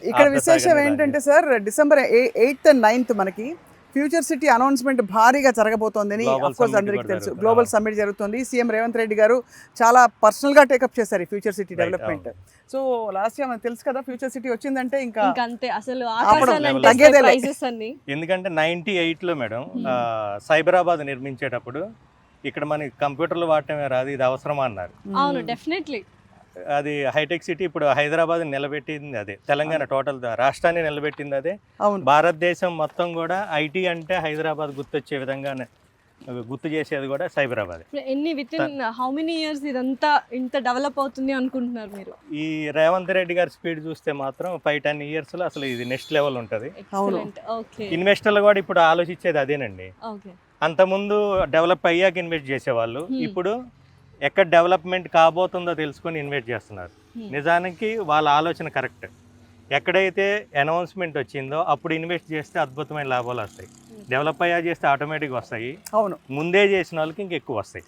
ఇక్కడ విశేషం ఏంటంటే sir, December 8th and 9th మనకి ఫ్యూచర్ సిటీ అనౌన్స్మెంట్ భారీగా జరగబోతోందని అఫ్కోర్స్ అందరికీ తెలుసు. గ్లోబల్ సమ్మిట్ జరుగుతుంది. సీఎం రేవంత్ రెడ్డి గారు చాలా పర్సనల్గా టేకప్ చేశారు ఈ future city development. So last year మనకు తెలుసు కదా, ఫ్యూచర్ సిటీ వచ్చిందంటే ఇంకా అంతే అసలు తగ్గేదే లేదు. ప్రైజెస్ అన్ని. ఎందుకంటే 98లో మేడం సైబరాబాద్ నిర్మించేటప్పుడు ఇక్కడ మనకి కంప్యూటర్లు వాడటమే రాదు, ఇది అవసరమా అన్నారు. అవును, డెఫినెట్లీ. అది హైటెక్ సిటీ ఇప్పుడు హైదరాబాద్ నిలబెట్టింది అదే, తెలంగాణ టోటల్ రాష్ట్రాన్ని నిలబెట్టింది అదే. అవును, భారతదేశం మొత్తం కూడా ఐటీ అంటే హైదరాబాద్ గుర్తొచ్చే విధంగా గుర్తు చేసేది కూడా సైబరాబాద్. ఎన్ని with in how many years ఇదంతా ఇంత డెవలప్ అవుతుంది అనుకుంటున్నారు మీరు? ఈ రేవంత్ రెడ్డి గారి స్పీడ్ చూస్తే మాత్రం 5-10 ఇయర్స్లో అసలు ఇది నెక్స్ట్ లెవెల్ ఉంటుంది. ఎక్సలెంట్. ఓకే, ఇన్వెస్టర్లు కూడా ఇప్పుడు ఆలోచించేది అదేనండి. ఓకే. అంతకుముందు డెవలప్ అయ్యాక ఇన్వెస్ట్ చేసేవాళ్ళు, ఇప్పుడు ఎక్కడ డెవలప్మెంట్ కాబోతుందో తెలుసుకొని ఇన్వెస్ట్ చేస్తున్నారు. నిజానికి వాళ్ళ ఆలోచన కరెక్ట్. ఎక్కడైతే అనౌన్స్మెంట్ వచ్చిందో అప్పుడు ఇన్వెస్ట్ చేస్తే అద్భుతమైన లాభాలు వస్తాయి. డెవలప్ అయ్యా చేస్తే ఆటోమేటిక్గా వస్తాయి. అవును, ముందే చేసిన వాళ్ళకి ఇంకెక్కువ వస్తాయి.